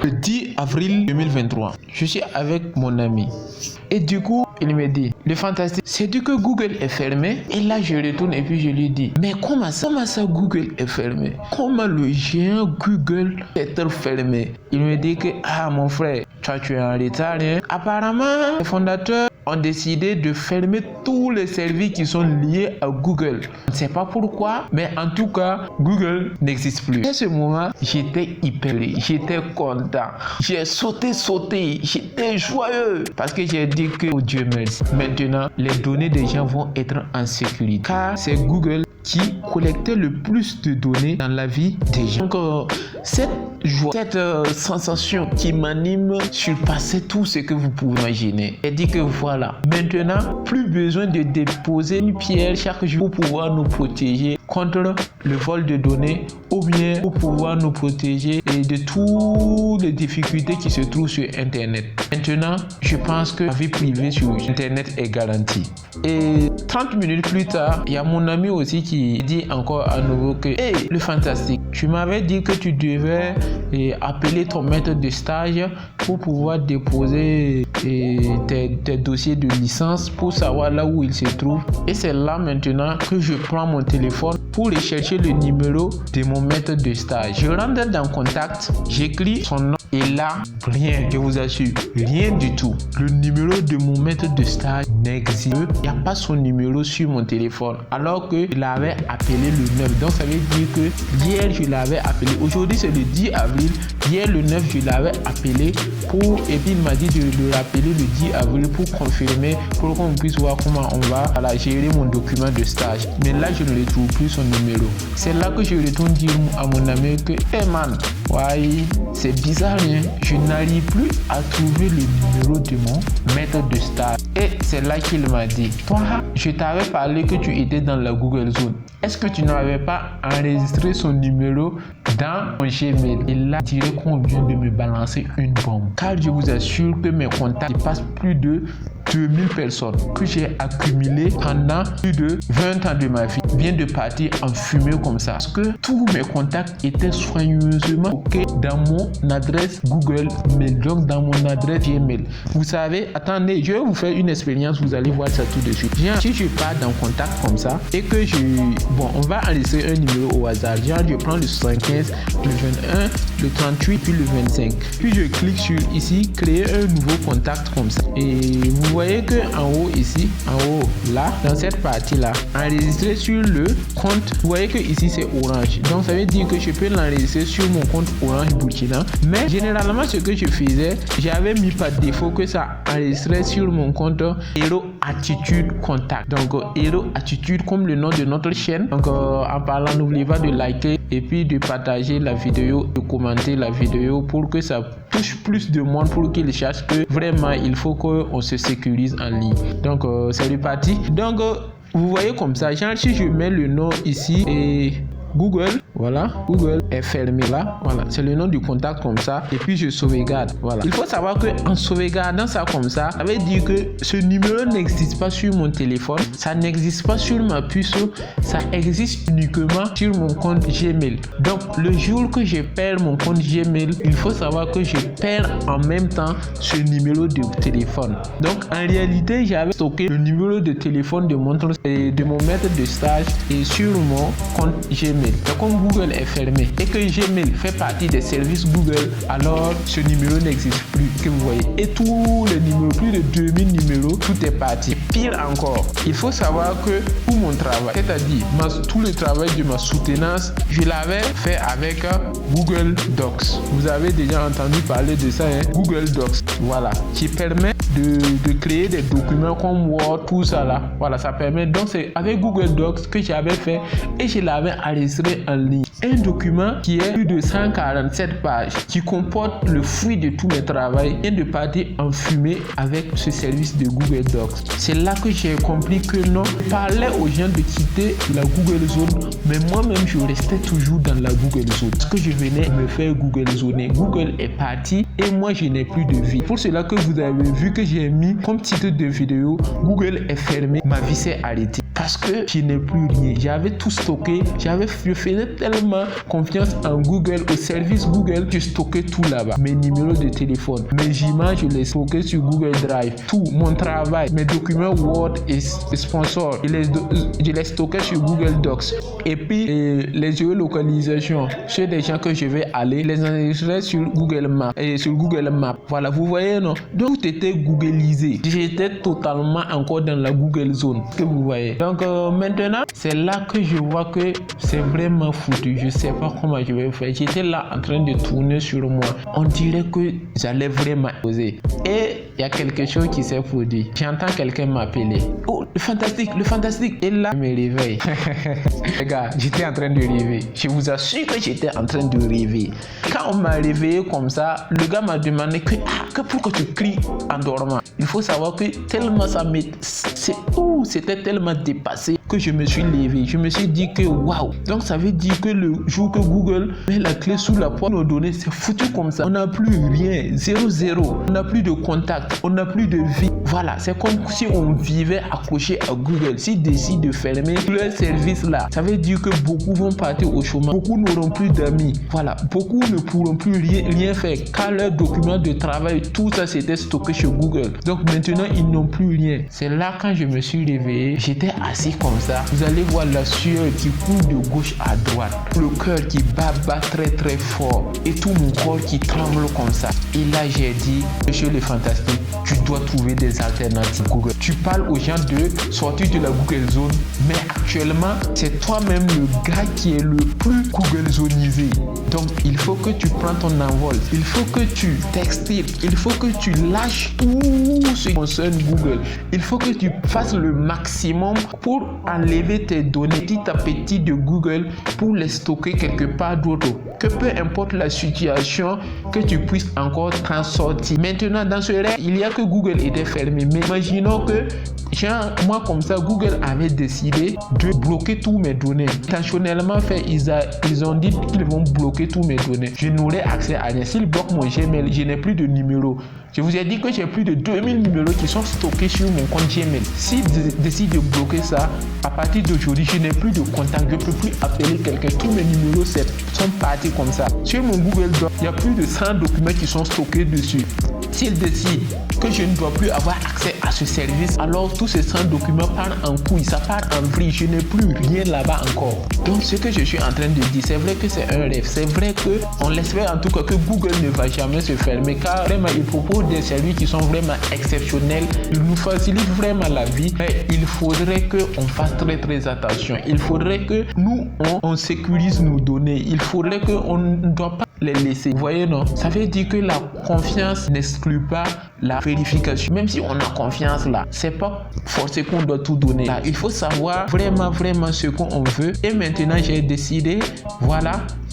le 10 avril 2023. Je suis avec mon ami. Et du coup, il me dit, le fantastique, c'est dit que Google est fermé. Et là, je retourne et puis je lui dis, mais comment ça Google est fermé? Comment le géant Google est fermé? Il me dit que, mon frère, tu es en retard. Hein? Apparemment, les fondateurs ont décidé de fermer tous les services qui sont liés à Google. Je ne sais pas pourquoi, mais en tout cas, Google n'existe plus. À ce moment, j'étais hyper, j'étais content. J'ai sauté, j'étais joyeux parce que j'ai dit que, oh Dieu merci, maintenant, les données des gens vont être en sécurité. Car c'est Google qui collectait le plus de données dans la vie des gens. Donc, cette joie, cette sensation qui m'anime surpassait tout ce que vous pouvez imaginer. Et dit que voilà, maintenant, plus besoin de déposer une pierre chaque jour pour pouvoir nous protéger contre le vol de données ou bien pour pouvoir nous protéger de toutes les difficultés qui se trouvent sur Internet. Maintenant, je pense que la vie privée sur Internet est garantie. Et 30 minutes plus tard, il y a mon ami aussi qui dit encore à nouveau que hey, le fantastique, tu m'avais dit que tu devais appeler ton maître de stage pour pouvoir déposer tes dossiers de licence pour savoir là où il se trouve. Et c'est là maintenant que je prends mon téléphone pour rechercher le numéro de mon maître de stage. Je rentre dans Contact, j'écris son nom et là, rien, je vous assure, rien du tout. Le numéro de mon maître de stage n'existe. Il n'y a pas son numéro sur mon téléphone alors que je l'avais appelé le 9. Donc ça veut dire que hier je l'avais appelé. Aujourd'hui c'est le 10 avril. Hier le 9 je l'avais appelé et puis il m'a dit de le rappeler le 10 avril pour confirmer, pour qu'on puisse voir comment on va gérer mon document de stage. Mais là je ne retrouve plus son numéro. C'est là que je retourne dire à mon ami que hey man, ouais, c'est bizarre, hein? Je n'arrive plus à trouver le numéro de mon maître de stage. Et c'est là qu'il m'a dit, toi, je t'avais parlé que tu étais dans la Google Zone. Est-ce que tu n'avais pas enregistré son numéro dans ton Gmail? Et là, je dirais qu'on vient de me balancer une bombe. Car je vous assure que mes contacts passent plus de 2000 personnes que j'ai accumulées pendant plus de 20 ans de ma vie viennent de partir en fumée comme ça. Parce que tous mes contacts étaient soigneusement bloqués dans mon adresse Google Mail, donc dans mon adresse Gmail. Vous savez, attendez, je vais vous faire une expérience, vous allez voir ça tout de suite. Si je pars dans Contact comme ça et que on va enregistrer un numéro au hasard. Je prends le 75, le 21, le 38 puis le 25. Puis je clique sur ici, créer un nouveau contact comme ça. Et vous voyez que en haut ici, en haut là, dans cette partie là, enregistrer sur le compte, vous voyez que ici c'est orange. Donc ça veut dire que je peux l'enregistrer sur mon compte Orange Burkina. Mais généralement ce que je faisais, j'avais mis par défaut que ça enregistrait sur mon compte Hello Attitude Contact. Donc Hello Attitude comme le nom de notre chaîne. Donc en parlant, n'oubliez pas de liker et puis de partager la vidéo, de commenter la vidéo pour que ça touche plus de monde, pour qu'ils sachent que vraiment il faut qu'on se sécurise en ligne. Donc c'est reparti. Donc vous voyez comme ça, genre si je mets le nom ici et Google, voilà, Google est fermé là, voilà, c'est le nom du contact comme ça, et puis je sauvegarde, voilà. Il faut savoir que en sauvegardant ça comme ça veut dire que ce numéro n'existe pas sur mon téléphone, ça n'existe pas sur ma puce, ça existe uniquement sur mon compte Gmail. Donc le jour que je perds mon compte Gmail, il faut savoir que je perds en même temps ce numéro de téléphone. Donc en réalité, j'avais stocké le numéro de téléphone de mon maître de stage et sur mon compte Gmail. Mais comme Google est fermé et que Gmail fait partie des services Google, alors ce numéro n'existe plus, que vous voyez. Et tous les numéros, plus de 2000 numéros, tout est parti. Pire encore, il faut savoir que pour mon travail, c'est-à-dire tout le travail de ma soutenance, je l'avais fait avec Google Docs. Vous avez déjà entendu parler de ça, hein? Google Docs, voilà, qui permet de créer des documents comme Word, tout ça là. Voilà, ça permet. Donc c'est avec Google Docs que j'avais fait et je l'avais enregistré en ligne. Un document qui est plus de 147 pages, qui comporte le fruit de tout mes travail, vient de partir en fumée avec ce service de Google Docs. C'est là que j'ai compris que non, je parlais aux gens de quitter la Google Zone, mais moi-même je restais toujours dans la Google Zone. Parce que je venais me faire Google Zoner. Google est parti et moi je n'ai plus de vie. Pour cela que vous avez vu que j'ai mis comme titre de vidéo, Google est fermé, ma vie s'est arrêtée. parce que je n'ai plus rien. J'avais tout stocké. Je faisais tellement confiance en Google, au service Google, je stockais tout là-bas. Mes numéros de téléphone, mes images, je les stockais sur Google Drive. Tout, mon travail, mes documents Word et sponsor, je les stockais sur Google Docs. Et puis, les géolocalisations, chez des gens que je vais aller, les enregistrer sur Google Maps. Voilà, vous voyez, non? Donc, tout était googlisé. J'étais totalement encore dans la Google Zone, que vous voyez. Donc, maintenant, c'est là que je vois que c'est vraiment foutu. Je sais pas comment je vais faire. J'étais là en train de tourner sur moi. On dirait que j'allais vraiment oser. Et il y a quelque chose qui s'est produit. J'entends quelqu'un m'appeler. Oh, le fantastique. Et là, je me réveille. Les gars, j'étais en train de rêver. Je vous assure que j'étais en train de rêver. Quand on m'a réveillé comme ça, le gars m'a demandé que pourquoi tu cries en dormant. Il faut savoir que tellement c'était tellement dépassé que je me suis levé. Je me suis dit que waouh. Donc ça veut dire que le jour que Google met la clé sous la porte, nos données, c'est foutu comme ça. On n'a plus rien, 0. On n'a plus de contact, on n'a plus de vie. Voilà, c'est comme si on vivait accroché à Google. S'ils décident de fermer leur service là, ça veut dire que beaucoup vont partir au chômage. Beaucoup n'auront plus d'amis. Voilà, beaucoup ne pourront plus rien faire car leurs documents de travail, tout ça c'était stocké chez Google. Donc maintenant, ils n'ont plus rien. C'est là quand je me suis réveillé, j'étais assis comme ça. Vous allez voir la sueur qui coule de gauche à droite, le cœur qui bat très très fort et tout mon corps qui tremble comme ça. Et là, j'ai dit, monsieur le fantastique, tu dois trouver des alternatives Google. Tu parles aux gens de sortir de la Google Zone, mais actuellement, c'est toi-même le gars qui est le plus Google zonisé. Donc, il faut que tu prends ton envol. Il faut que tu t'extirpes. Il faut que tu lâches tout ce qui concerne Google. Il faut que tu fasses le maximum pour enlever tes données petit à petit de Google pour les stocker quelque part d'autre. Que peu importe la situation, que tu puisses encore t'en sortir. Maintenant, dans ce rêve, il y a que Google était fermé. Mais imaginons que, moi comme ça, Google avait décidé de bloquer tous mes données. Intentionnellement fait, ils ont dit qu'ils vont bloquer tous mes données. Je n'aurai accès à rien. S'ils bloquent mon Gmail, je n'ai plus de numéro. Je vous ai dit que j'ai plus de 2000 numéros qui sont stockés sur mon compte Gmail. S'ils décident de bloquer ça, à partir d'aujourd'hui, je n'ai plus de contact. Je ne peux plus appeler quelqu'un. Tous mes numéros sont partis comme ça. Sur mon Google Doc, il y a plus de 100 documents qui sont stockés dessus. S'ils décident que je ne dois plus avoir accès à ce service, alors tous ces 100 documents partent en couille, ça part en vrille, je n'ai plus rien là-bas encore. Donc ce que je suis en train de dire, c'est vrai que c'est un rêve, c'est vrai qu'on l'espère en tout cas que Google ne va jamais se fermer, car vraiment il propose des services qui sont vraiment exceptionnels, il nous facilite vraiment la vie, mais il faudrait qu'on fasse très très attention, il faudrait que nous on sécurise nos données, il faudrait qu'on ne doit pas les laisser. Vous voyez, non? Ça veut dire que la confiance n'exclut pas la vérification. Même si on a confiance là, c'est pas forcément qu'on doit tout donner. Là, il faut savoir vraiment ce qu'on veut. Et maintenant, j'ai décidé,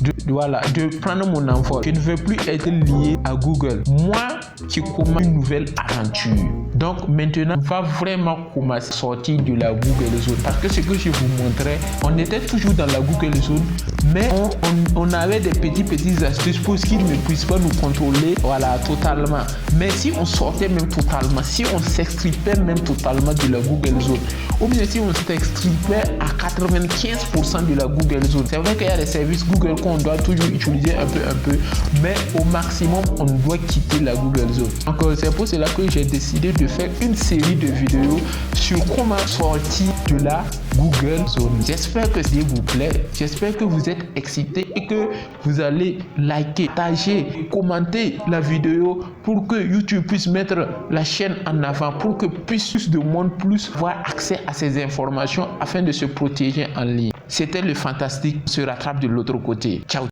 de prendre mon envol. Je ne veux plus être lié à Google. Moi, qui commence une nouvelle aventure. Donc maintenant, on va vraiment commencer à sortir de la Google Zone. Parce que ce que je vous montrais, on était toujours dans la Google Zone, mais on avait des petites astuces pour qu'ils ne puissent pas nous contrôler, totalement. Mais si on sortait même totalement, si on s'extirpait même totalement de la Google Zone, ou bien si on s'extirpait à 95% de la Google Zone, c'est vrai qu'il y a des services Google qu'on doit toujours utiliser un peu, mais au maximum, on doit quitter la Google Zone. Donc c'est pour cela que j'ai décidé de faire une série de vidéos sur comment sortir de la Google Zone. J'espère que ça vous plaît, j'espère que vous êtes excités et que vous allez liker, partager, commenter la vidéo pour que YouTube puisse mettre la chaîne en avant, pour que plus de monde puisse avoir accès à ces informations afin de se protéger en ligne. C'était le fantastique, se rattrape de l'autre côté. Ciao.